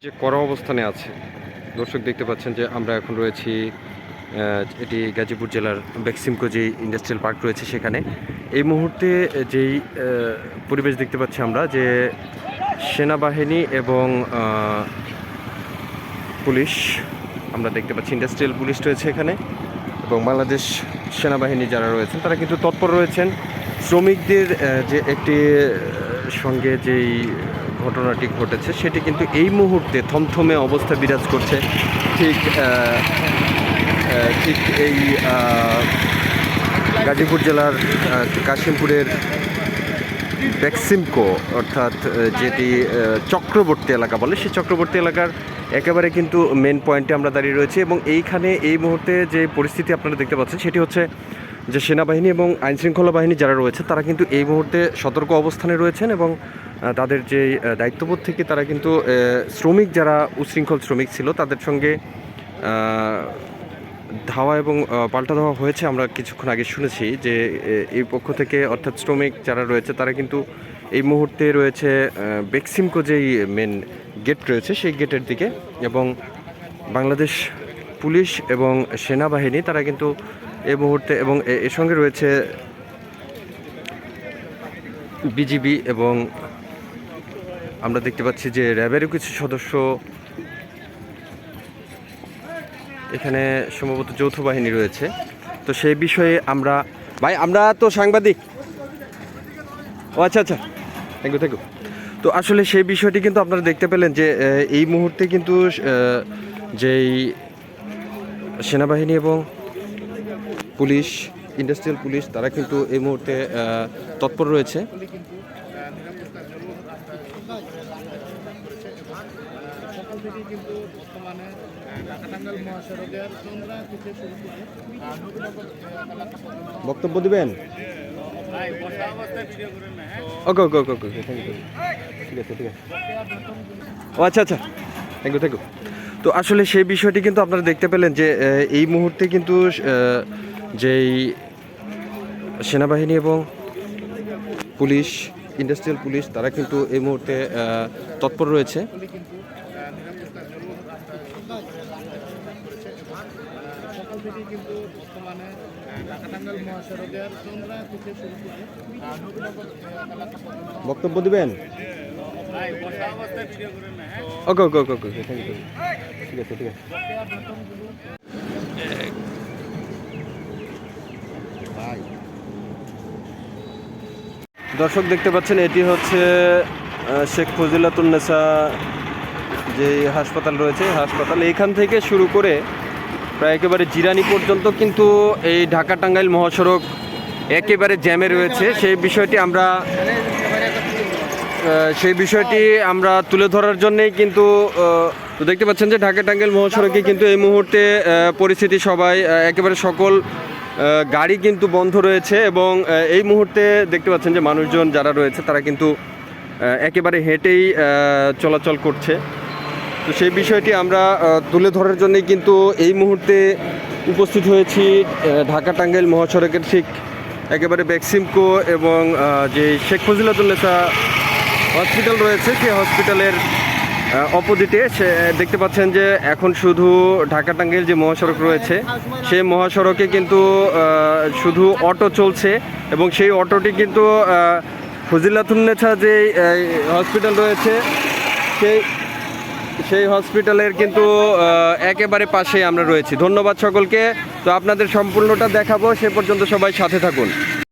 যে কড়া অবস্থানে আছে। দর্শক দেখতে পাচ্ছেন যে আমরা এখন রয়েছি এটি গাজীপুর জেলার বেক্সিমকো যে ইন্ডাস্ট্রিয়াল পার্ক রয়েছে সেখানে। এই মুহূর্তে যেই পরিবেশ দেখতে পাচ্ছি আমরা যে সেনাবাহিনী এবং পুলিশ আমরা দেখতে পাচ্ছি, ইন্ডাস্ট্রিয়াল পুলিশ রয়েছে এখানে এবং বাংলাদেশ সেনাবাহিনী যারা রয়েছেন তারা কিন্তু তৎপর রয়েছেন শ্রমিকদের যে একটি সঙ্গে যেই ঘটনাটি ঘটেছে সেটি কিন্তু এই মুহূর্তে থমথমে অবস্থা বিরাজ করছে। ঠিক এই গাজীপুর জেলার কাশিমপুরের বেক্সিমকো অর্থাৎ যেটি চক্রবর্তী এলাকা বলে, সেই চক্রবর্তী এলাকার একেবারে কিন্তু মেন পয়েন্টে আমরা দাঁড়িয়ে রয়েছি এবং এইখানে এই মুহূর্তে যে পরিস্থিতি আপনারা দেখতে পাচ্ছেন সেটি হচ্ছে যে সেনাবাহিনী এবং আইনশৃঙ্খলা বাহিনী যারা রয়েছে তারা কিন্তু এই মুহূর্তে সতর্ক অবস্থানে রয়েছেন এবং তাদের যে দায়িত্ববোধ থেকে তারা কিন্তু শ্রমিক যারা উচ্ছৃঙ্খল শ্রমিক ছিল তাদের সঙ্গে ধাওয়া এবং পাল্টা ধাওয়া হয়েছে। আমরা কিছুক্ষণ আগে শুনেছি যে এই পক্ষ থেকে অর্থাৎ শ্রমিক যারা রয়েছে তারা কিন্তু এই মুহূর্তে রয়েছে বেক্সিমকো যেই মেন গেট রয়েছে সেই গেটের দিকে এবং বাংলাদেশ পুলিশ এবং সেনাবাহিনী তারা কিন্তু এই মুহূর্তে এবং এর সঙ্গে রয়েছে বিজিবি এবং আমরা দেখতে পাচ্ছি যে র্যাবেরও কিছু সদস্য এখানে সম্ভবত যৌথ বাহিনী রয়েছে। তো সেই বিষয়ে আমরা তো সাংবাদিক। ও আচ্ছা, থ্যাংক ইউ। তো আসলে সেই বিষয়টি কিন্তু আপনারা দেখতে পেলেন যে এই মুহূর্তে কিন্তু যেই সেনাবাহিনী এবং পুলিশ, ইন্ডাস্ট্রিয়াল পুলিশ তারা কিন্তু এই মুহূর্তে তৎপর রয়েছে। বক্তব্য দিবেন? ওকে, ঠিক আছে। ও আচ্ছা, থ্যাংক ইউ। তো আসলে সেই বিষয়টি কিন্তু আপনারা দেখতে পেলেন যে এই মুহূর্তে কিন্তু যেই সেনাবাহিনী এবং পুলিশ, ইন্ডাস্ট্রিয়াল পুলিশ তারা কিন্তু এই মুহূর্তে তৎপর রয়েছে। বক্তব্য দিবেন? ওকে, থ্যাংক ইউ। ঠিক আছে। দর্শক দেখতে পাচ্ছেন এটি হচ্ছে শেখ ফজিলাতুন্নেসা যে হাসপাতাল রয়েছে, হাসপাতাল এইখান থেকে শুরু করে প্রায় একেবারে জিরানি পর্যন্ত কিন্তু এই ঢাকা টাঙ্গাইল মহাসড়ক একেবারে জ্যামে রয়েছে। সেই বিষয়টি আমরা তুলে ধরার জন্যেই কিন্তু দেখতে পাচ্ছেন যে ঢাকা টাঙ্গাইল মহাসড়কে কিন্তু এই মুহূর্তে পরিস্থিতি সবাই একেবারে সকল গাড়ি কিন্তু বন্ধ রয়েছে এবং এই মুহূর্তে দেখতে পাচ্ছেন যে মানুষজন যারা রয়েছে তারা কিন্তু একেবারে হেঁটেই চলাচল করছে। তো সেই বিষয়টি আমরা তুলে ধরার জন্যই কিন্তু এই মুহূর্তে উপস্থিত হয়েছি ঢাকা টাঙ্গাইল মহাসড়কের ঠিক একেবারে বেক্সিমকো এবং যে শেখ ফজিলাতুন্নেসা হসপিটাল রয়েছে সেই হসপিটালের অপোজিটে দেখতে পাচ্ছেন যে এখন শুধু ঢাকা টাঙ্গাইল যে মহাসড়ক রয়েছে সেই মহাসড়কে কিন্তু শুধু অটো চলছে এবং সেই অটোটি কিন্তু ফজিলাতুন্নেসা যে হসপিটাল রয়েছে সেই হসপিটালের কিন্তু একেবারে পাশে আমরা রয়েছি। ধন্যবাদ সকলকে। তো আপনাদের সম্পূর্ণটা দেখাবো, সে পর্যন্ত সবাই সাথে থাকুন।